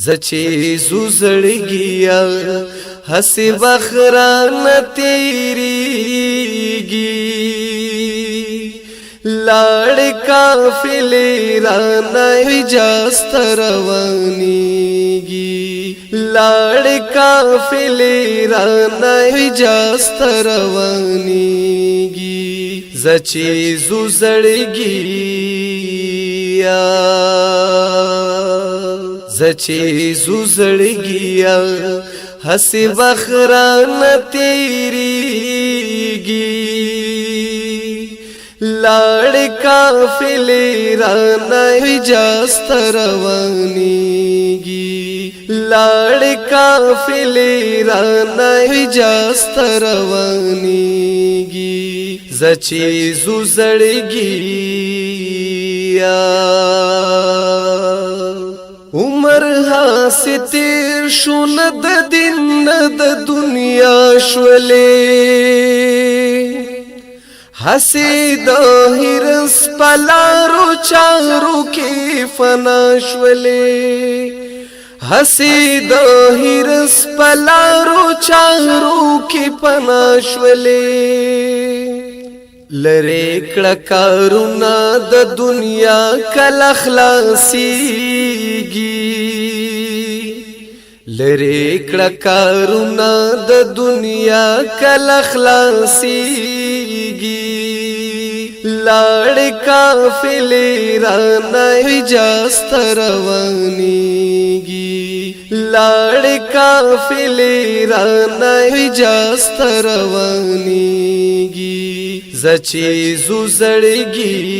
زچې زوزړګیا حسی بخران تیریږي لاړ قافلې رانه اجازت روانيږي لاړ قافلې رانه اجازت روانيږي زچې زوزړګیا زچې زوزړګیا حسی بخران تیریږي لاړ قافلې رانه اجازت روانيږي لاړ قافلې رانه اجازت روانيږي زچې زوزړګیا عمر هاسی تیر شو نه د دین نه د دنیا شولې هسی د هرس پلارو چارو کې فنا شولې هسی د هرس پلارو چارو کې فنا شولې لری کړه کارونا د دنیا کل خلاصيږي لری کړه کارونا د دنیا کل خلاصيږي لاړ قافلې رانه اجازت روانيږي لاړ قافلې رانه اجازت روانيږي زچې زوزړګیا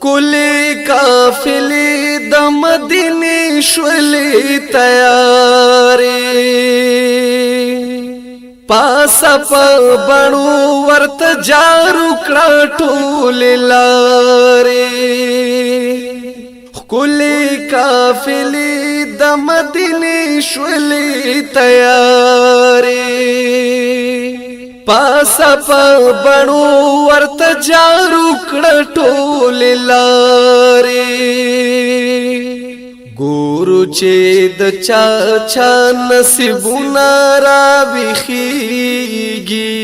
کله قافلې د مدینه شولې تیارې پاسا په بڼو ورته جارو کړه ټول لارې کله قافلې د مدینه شولې تیارې پاسا په بڼو ورته جارو کړه ټول لارې ګورو چې د چا چا نصیبونه را ویخیږي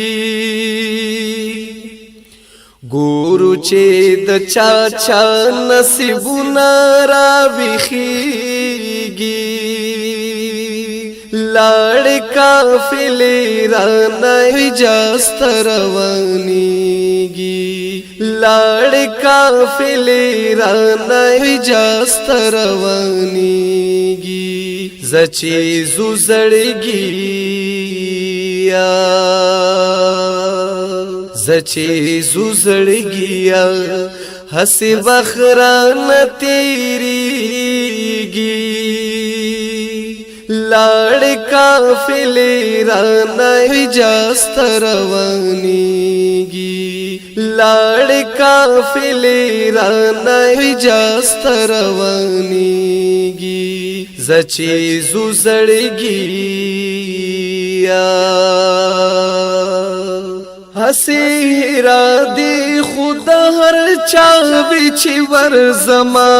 ګورو چې د چا چا نصیبونه را ویخیږي لاړ قافلې رانه اجازت روانيږي لاړ قافلې رانه اجازت روانيږي زچې زوزړګیا زچې زوزړګیا حسی بخران تیریږي لاړ قافلې رانه اجازت روانيږي لاړ قافلې رانه اجازت روانيږي زچې زوزړګیا حسی را دی خود هر چا بچ ور زما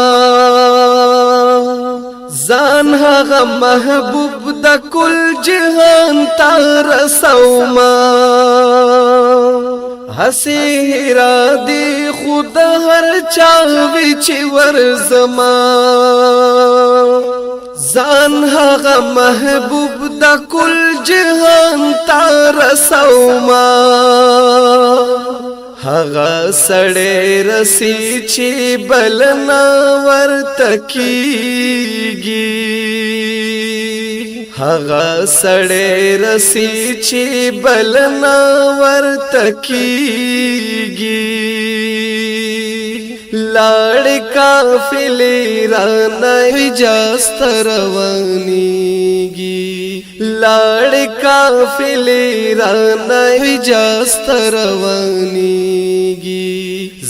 زان هغه محبوب د کل جهان تر سوما حسی را دی خود هر چا بچ ور زما زان هغه محبوب د کل جهان تر سوما هغه سړی رسی چې بلنا ورتکیږي هغه سړی رسی چې بلنا ورتکیږي لاړ قافلې رانه اجازت روانيږي لاړ قافلې رانه اجازت روانيږي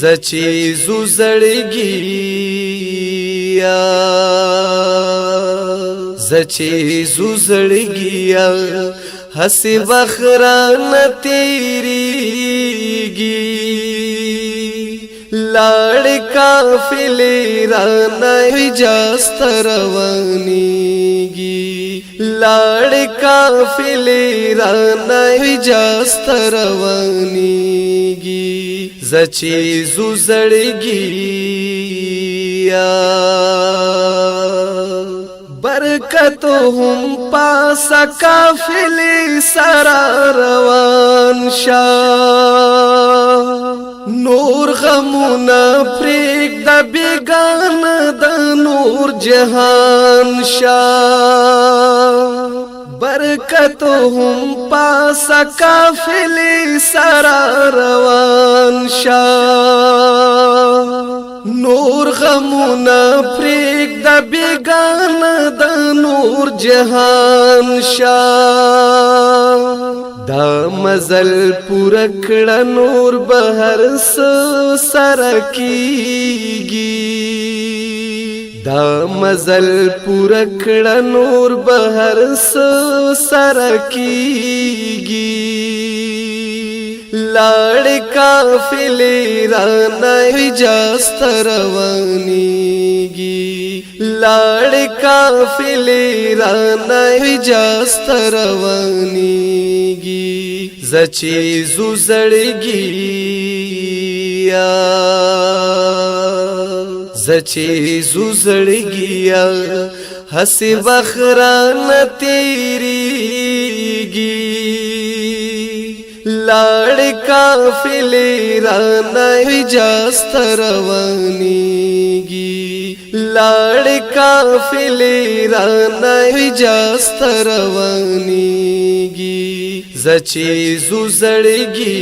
زچې زوزړګیا زچې زوزړګیا حسی بخران تیریږي लाड़ काफिले राना इजाजत रवानीगी लाड़ काफिले राना इजाजत रवानीगी जची जुजड़गी बरकतो हम पासा काफिले सरा रवान शाह नूर गमुना प्रेक द बेगान द नूर जहान शाह बरकतो हम पासा काफिले सरा रवान शाह नूर गमुना प्रेक द बेगान द नूर जहान शाह दा मजल पुरकड़ा नूर बहर सरकीगी दा मजल पुरकड़ा नूर बहर सरकीगी लाड़ काफिले राना इजाजत रवानीगी लाड़ काफिले राना इजाजत रवानीगी जची जुजड़गी जची जुजड़गी हसी बखरान तेरीगी लाड़ काफिले राना इजाजत रवानीगी लाड़ काफिले राना इजाजत रवानीगी जची जुजड़गी